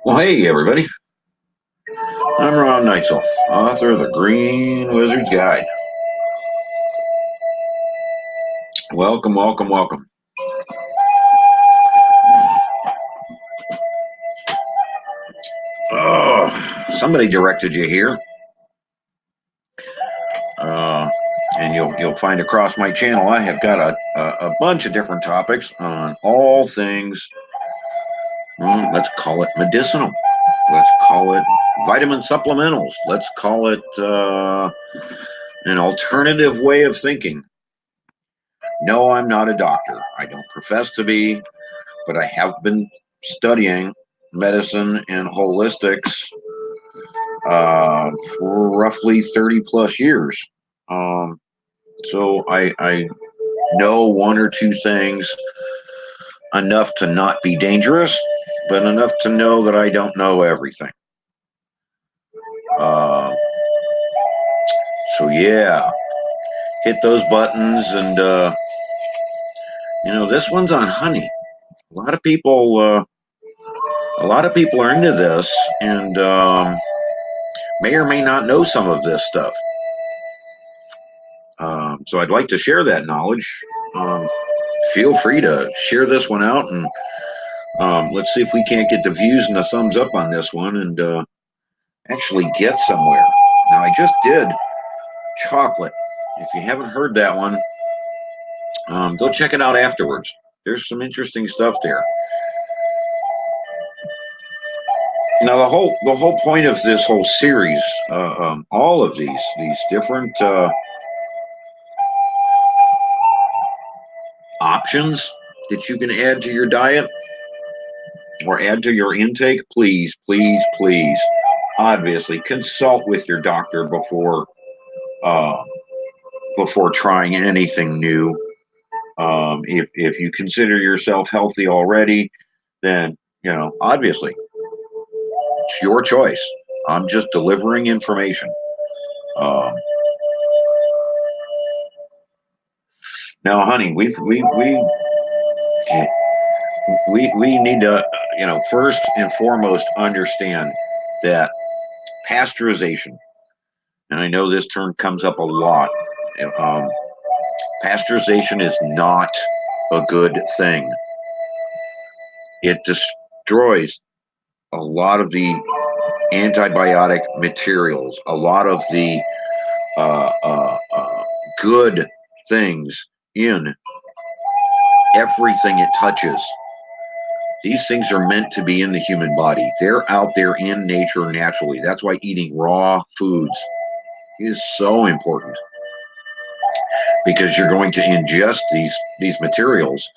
Well, hey, everybody. I'm Ron Neitzel, author of The Green Wizard's Guide. Welcome, welcome, welcome. Somebody directed you here, uh, and you'll find across my channel I have got a bunch of different topics on all things. Let's call it medicinal. Let's call it vitamin supplementals. Let's call it an alternative way of thinking. No, I'm not a doctor. I don't profess to be, but I have been studying medicine and holistics for roughly 30 plus years. So I know one or two things enough to not be dangerous, but enough to know that I don't know everything. Uh, so yeah, hit those buttons, and this one's on honey. A lot of people, are into this, and may or may not know some of this stuff. So I'd like to share that knowledge. Um, Feel free to share this one out, and let's see if we can't get the views and the thumbs up on this one and actually get somewhere. Now, I just did chocolate. If you haven't heard that one, go check it out afterwards. There's some interesting stuff there. Now, the whole point of this whole series, all of these different options that you can add to your diet or add to your intake, please, please, please, obviously consult with your doctor uh, before trying anything new. If you consider yourself healthy already, then obviously it's your choice. I'm just delivering information. Um, Now, honey, we need to first and foremost understand that pasteurization, and I know this term comes up a lot. Um, Pasteurization is not a good thing. It destroys a lot of the antibiotic materials, a lot of the good things in everything it touches. These things are meant to be in the human body. They're out there in nature naturally. That's why eating raw foods is so important, because you're going to ingest these materials,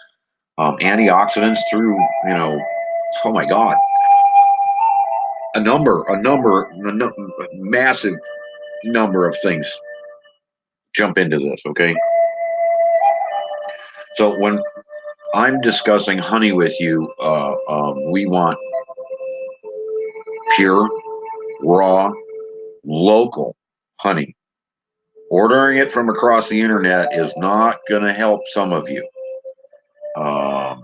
antioxidants through, oh my God, massive number of things jump into this. Okay, so when I'm discussing honey with you, we want pure, raw, local honey. Ordering it from across the internet is not going to help some of you. Um,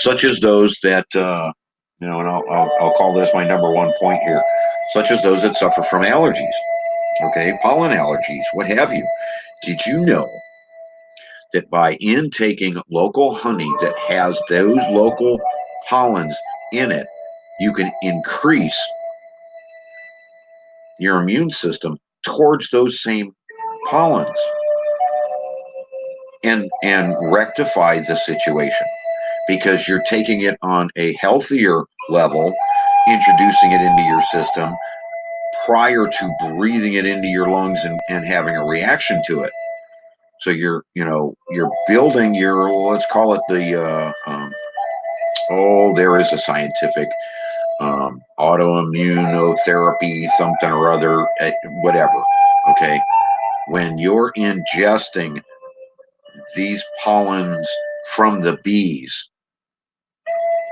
Such as those that, and I'll call this my number one point here, such as those that suffer from allergies, okay, pollen allergies, what have you. Did you know that by intaking local honey that has those local pollens in it, you can increase your immune system towards those same pollens and rectify the situation, because you're taking it on a healthier level, introducing it into your system prior to breathing it into your lungs and having a reaction to it. So you're building your, let's call it the there is a scientific autoimmunotherapy something or other, whatever. Okay, when you're ingesting these pollens from the bees,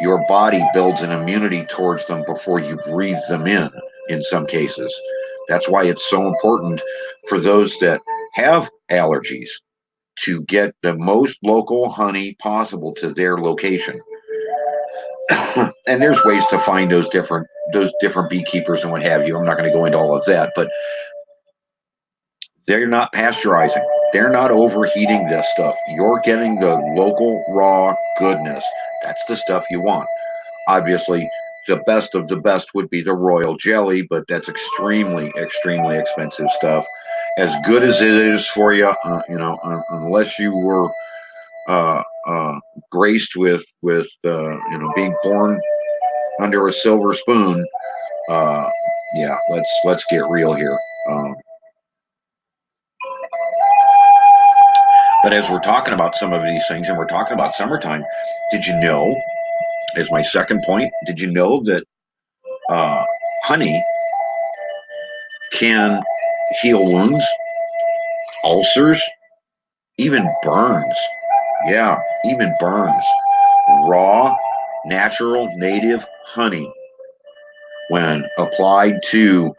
your body builds an immunity towards them before you breathe them in some cases. That's why it's so important for those that have allergies to get the most local honey possible to their location. And there's ways to find those different beekeepers and what have you. I'm not going to go into all of that, but they're not pasteurizing. They're not overheating this stuff. You're getting the local raw goodness. That's the stuff you want. Obviously, the best of the best would be the royal jelly, but that's extremely, extremely expensive stuff. As good as it is for you, unless you were uh, uh, graced with being born under a silver spoon. Uh, yeah, let's get real here. Um, but as we're talking about some of these things, and we're talking about summertime, did you know? As my second point, did you know that uh, honey can heal wounds, ulcers, even burns? Yeah, even burns. Raw, natural, native honey, when applied to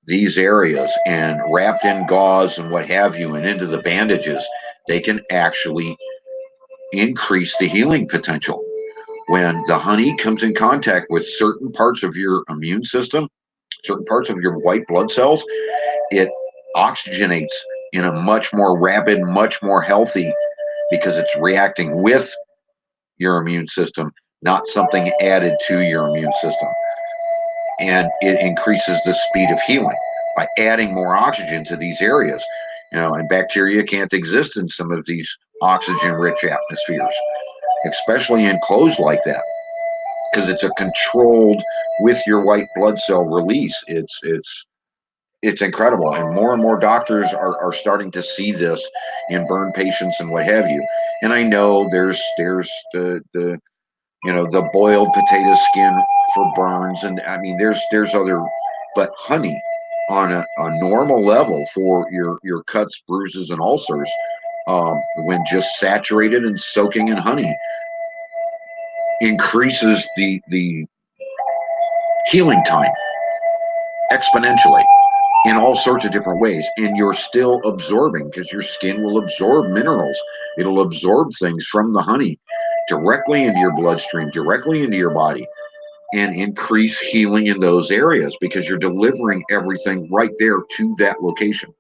these areas and wrapped in gauze and what have you and into the bandages, they can actually increase the healing potential. When the honey comes in contact with certain parts of your immune system, certain parts of your white blood cells, it oxygenates in a much more rapid, much more healthy, because it's reacting with your immune system, not something added to your immune system. And it increases the speed of healing by adding more oxygen to these areas. And bacteria can't exist in some of these oxygen rich atmospheres, especially in clothes like that, because it's a controlled with your white blood cell release. It's incredible, and more doctors are starting to see this in burn patients and what have you. And I know there's the boiled potato skin for burns, and I mean there's other, but honey on a normal level for your cuts, bruises, and ulcers, when just saturated and soaking in honey, increases the healing time exponentially in all sorts of different ways. And you're still absorbing, because your skin will absorb minerals. It'll absorb things from the honey directly into your bloodstream, directly into your body, and increase healing in those areas because you're delivering everything right there to that location.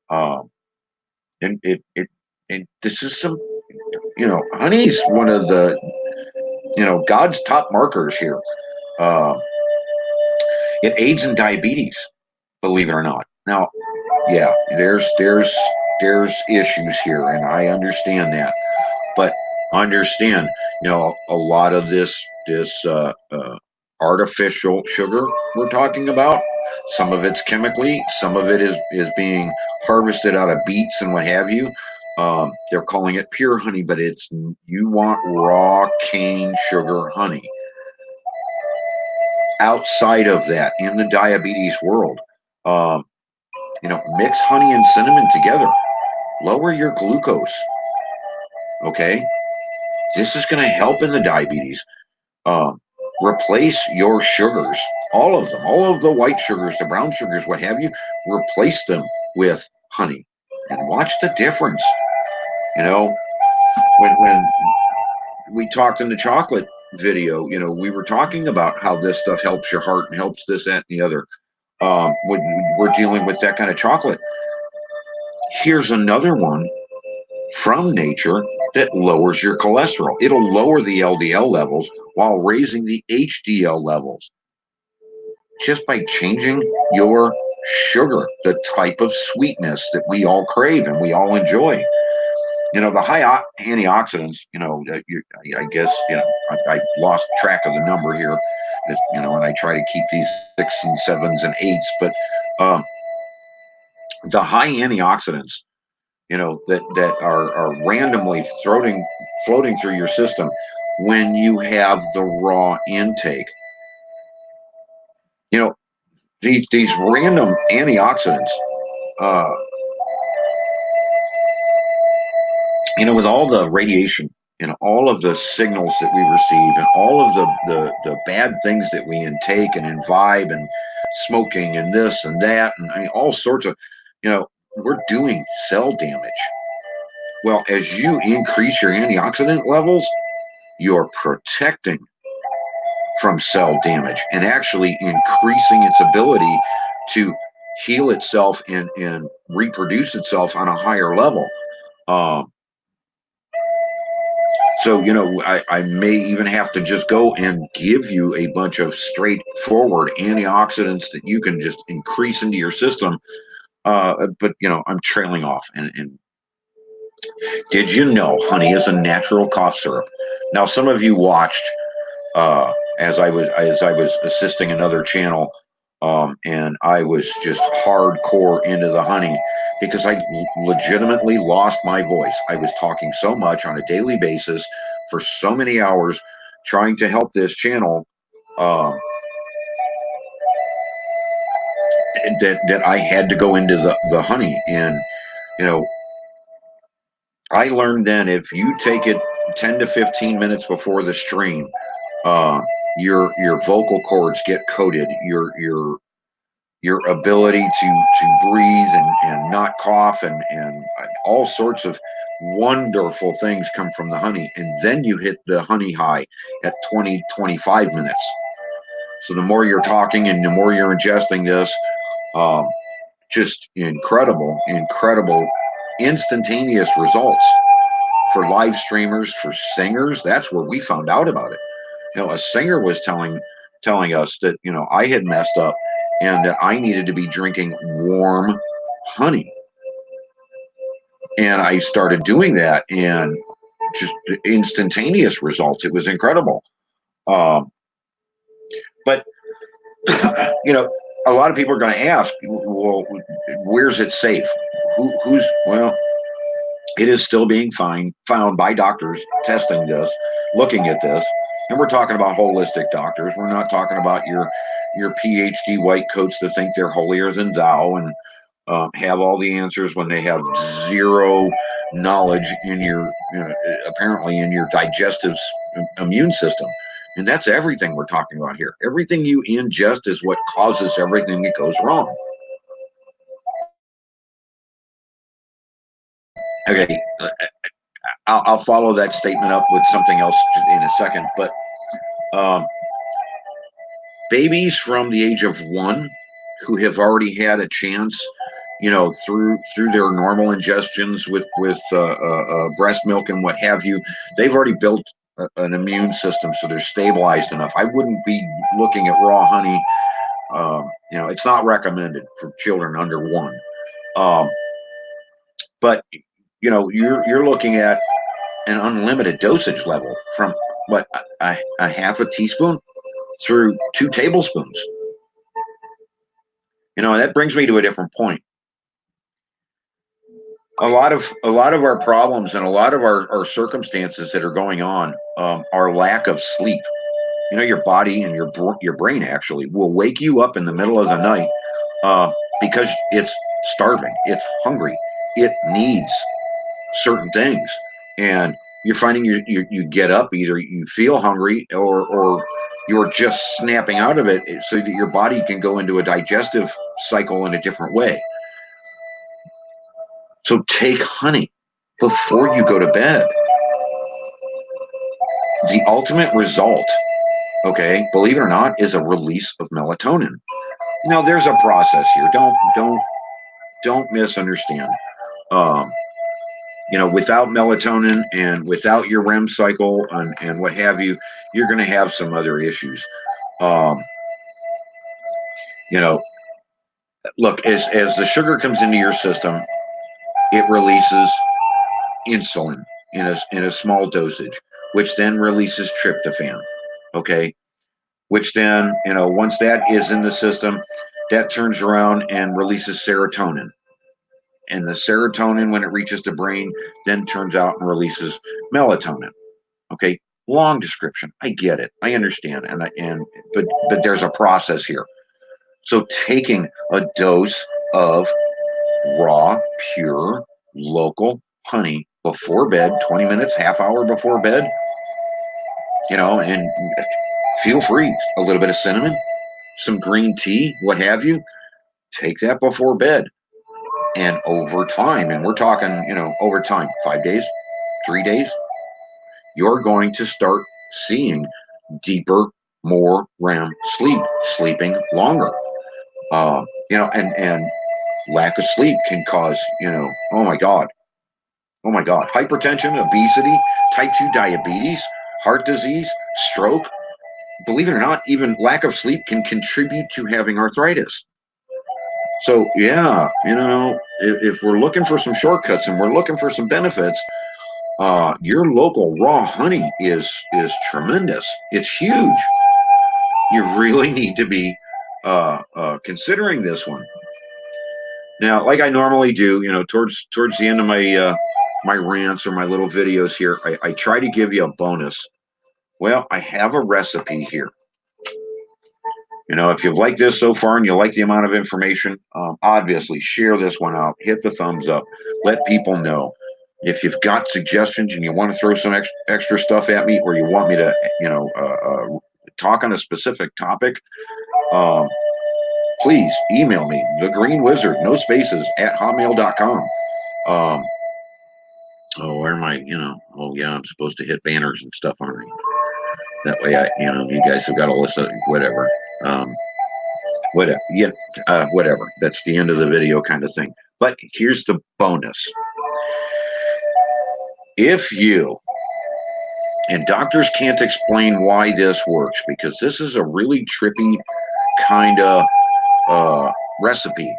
Um, and and this is some, honey's one of the, God's top markers here. Uh, it aids in diabetes, believe it or not. Now, yeah, there's issues here, and I understand that, but understand, a lot of this artificial sugar we're talking about. Some of it's chemically, some of it is being harvested out of beets and what have you. They're calling it pure honey, but you want raw cane sugar honey. Outside of that, in the diabetes world, um, mix honey and cinnamon together. Lower your glucose. Okay, this is going to help in the diabetes. Um, Replace your sugars, all of them, all of the white sugars, the brown sugars, what have you. Replace them with honey, and watch the difference. You know, when we talked in the chocolate video, we were talking about how this stuff helps your heart and helps this, that, and the other. When we're dealing with that kind of chocolate, here's another one from nature that lowers your cholesterol. It'll lower the LDL levels while raising the HDL levels just by changing your sugar, the type of sweetness that we all crave and we all enjoy. The high antioxidants, I guess, I lost track of the number here, and I try to keep these 6s and 7s and 8s, but the high antioxidants, that are randomly floating through your system when you have the raw intake. These random antioxidants, uh, with all the radiation and all of the signals that we receive and all of the bad things that we intake and imbibe and smoking and this and that, and I mean, all sorts of, we're doing cell damage. Well, as you increase your antioxidant levels, you're protecting from cell damage and actually increasing its ability to heal itself and reproduce itself on a higher level. Um, so, I may even have to just go and give you a bunch of straightforward antioxidants that you can just increase into your system. But, I'm trailing off. And did you know honey is a natural cough syrup? Now, some of you watched as I was assisting another channel, and I was just hardcore into the honey because I legitimately lost my voice. I was talking so much on a daily basis for so many hours trying to help this channel, um, that I had to go into the honey. And you know, I learned then if you take it 10 to 15 minutes before the stream, uh, your vocal cords get coated. Your ability to breathe and not cough and all sorts of wonderful things come from the honey. And then you hit the honey high at 20-25 minutes. So the more you're talking and the more you're ingesting this, um, just incredible instantaneous results for live streamers, for singers. That's where we found out about it. A singer was telling us that I had messed up and that I needed to be drinking warm honey. And I started doing that, and just instantaneous results. It was incredible. Um, but a lot of people are going to ask, well, where's it safe? Who's well? It is still being found by doctors testing this, looking at this, and we're talking about holistic doctors. We're not talking about your PhD white coats that think they're holier than thou and have all the answers when they have zero knowledge in apparently in your digestive immune system. And that's everything we're talking about here. Everything you ingest is what causes everything that goes wrong. Okay, I'll follow that statement up with something else in a second. But um, babies from the age of 1 who have already had a chance, through their normal ingestions with breast milk and what have you, they've already built an immune system, so they're stabilized enough. I wouldn't be looking at raw honey. It's not recommended for children under 1. But you're looking at an unlimited dosage level from what a half a teaspoon through 2 tablespoons. That brings me to a different point. A lot of our problems and a lot of our circumstances that are going on are lack of sleep. Your body and your brain actually will wake you up in the middle of the night because it's starving, it's hungry, it needs certain things, and you're finding you get up, either you feel hungry or you're just snapping out of it so that your body can go into a digestive cycle in a different way. So take honey before you go to bed. The ultimate result, okay, believe it or not, is a release of melatonin. Now there's a process here. Don't misunderstand. Um, without melatonin and without your REM cycle and what have you, you're going to have some other issues. Um, Look, as the sugar comes into your system, it releases insulin in a small dosage, which then releases tryptophan. Okay, which then once that is in the system, that turns around and releases serotonin. And the serotonin, when it reaches the brain, then turns out and releases melatonin. Okay, long description. I get it. I understand, but there's a process here. So taking a dose of raw, pure, local honey before bed, 20 minutes, half hour before bed, and feel free, a little bit of cinnamon, some green tea, what have you, take that before bed. And over time, and we're talking, over time, 5 days, 3 days, you're going to start seeing deeper more REM sleep, sleeping longer. And lack of sleep can cause, oh my God, hypertension, obesity, type 2 diabetes, heart disease, stroke. Believe it or not, even lack of sleep can contribute to having arthritis. So yeah, if we're looking for some shortcuts and we're looking for some benefits, your local raw honey is tremendous. It's huge. You really need to be considering this one. Now, like I normally do, towards the end of my rants or my little videos here, I try to give you a bonus. Well, I have a recipe here. If you've liked this so far and you like the amount of information, obviously share this one out, hit the thumbs up, let people know. If you've got suggestions and you want to throw some extra stuff at me, or you want me to, talk on a specific topic, please email me, the Green Wizard, no spaces, at hotmail.com. Where am I? Oh yeah, I'm supposed to hit banners and stuff, aren't I? That way, you guys have got all this, whatever. Whatever. Yeah, whatever. That's the end of the video kind of thing. But here's the bonus. If you, and doctors can't explain why this works, because this is a really trippy kind of recipe.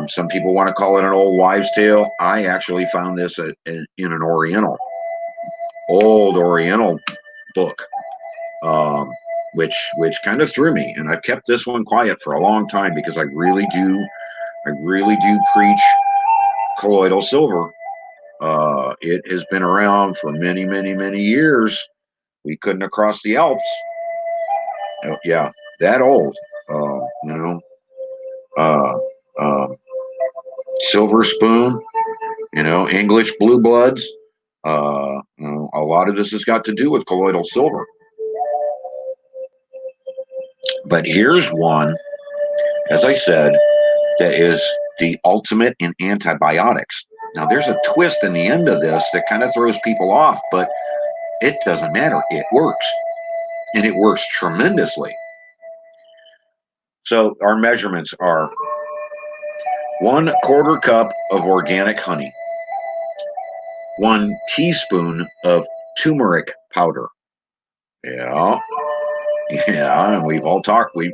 Some people want to call it an old wives' tale. I actually found this in an old Oriental book, which kind of threw me. And I've kept this one quiet for a long time because I really do preach colloidal silver. It has been around for many, many, many years. We couldn't have crossed the Alps. Yeah, that old. Uh, uh, Silver spoon. English blue bloods. A lot of this has got to do with colloidal silver. But here's one, as I said, that is the ultimate in antibiotics. Now, there's a twist in the end of this that kind of throws people off, but it doesn't matter. It works, and it works tremendously. So our measurements are 1/4 cup of organic honey, 1 teaspoon of turmeric powder. Yeah. Yeah, and we've all talked. We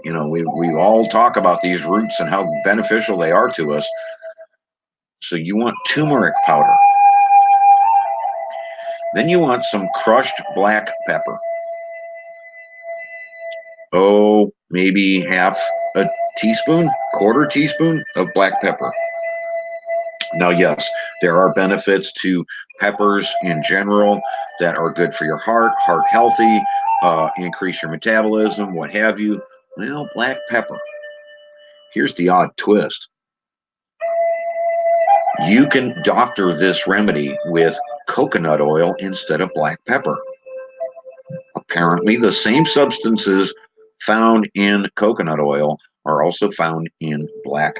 all talk about these roots and how beneficial they are to us. So you want turmeric powder. Then you want some crushed black pepper. Oh, maybe half a teaspoon, 1/4 teaspoon of black pepper. Now, yes, there are benefits to peppers in general that are good for your heart healthy, increase your metabolism, what have you. Well, black pepper. Here's the odd twist. You can doctor this remedy with coconut oil instead of black pepper. Apparently, the same substances found in coconut oil are also found in black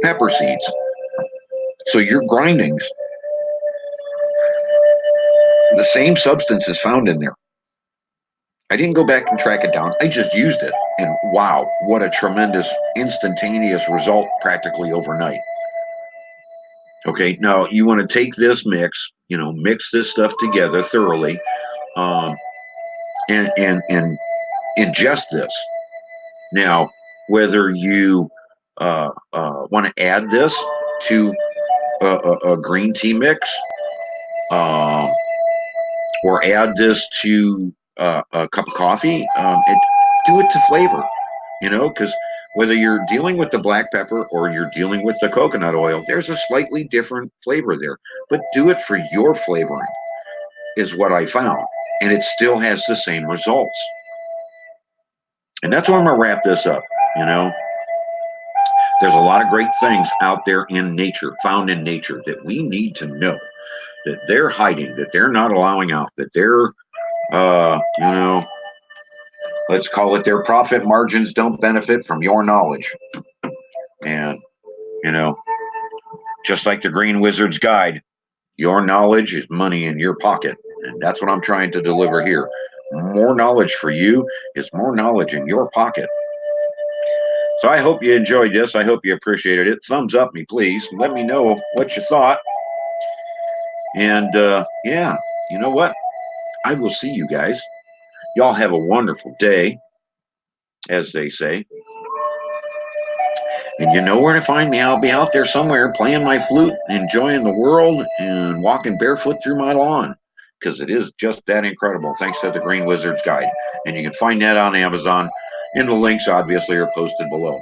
pepper seeds. So your grindings, the same substance is found in there. I didn't go back and track it down. I just used it. And wow, what a tremendous instantaneous result practically overnight. Okay, now you want to take this mix, mix this stuff together thoroughly, and ingest this. Now, whether you want to add this to a green tea mix, or add this to a cup of coffee, do it to flavor, because whether you're dealing with the black pepper or you're dealing with the coconut oil, there's a slightly different flavor there. But do it for your flavoring, is what I found. And it still has the same results. And that's where I'm going to wrap this up. There's a lot of great things out there in nature, found in nature, that we need to know, that they're hiding, that they're not allowing out, that they're, let's call it, their profit margins don't benefit from your knowledge. And, just like the Green Wizard's Guide, your knowledge is money in your pocket. And that's what I'm trying to deliver here. More knowledge for you is more knowledge in your pocket. So I hope you enjoyed this. I hope you appreciated it. Thumbs up me, please. Let me know what you thought. And yeah, you know what? I will see you guys. Y'all have a wonderful day, as they say. And you know where to find me. I'll be out there somewhere playing my flute, enjoying the world, and walking barefoot through my lawn because it is just that incredible, thanks to the Green Wizard's Guide. And you can find that on Amazon, and the links obviously are posted below.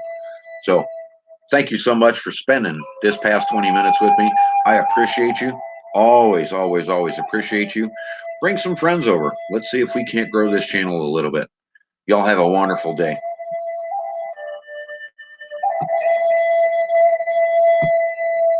So thank you so much for spending this past 20 minutes with me. I appreciate you. Always, always, always appreciate you. Bring some friends over. Let's see if we can't grow this channel a little bit. Y'all have a wonderful day.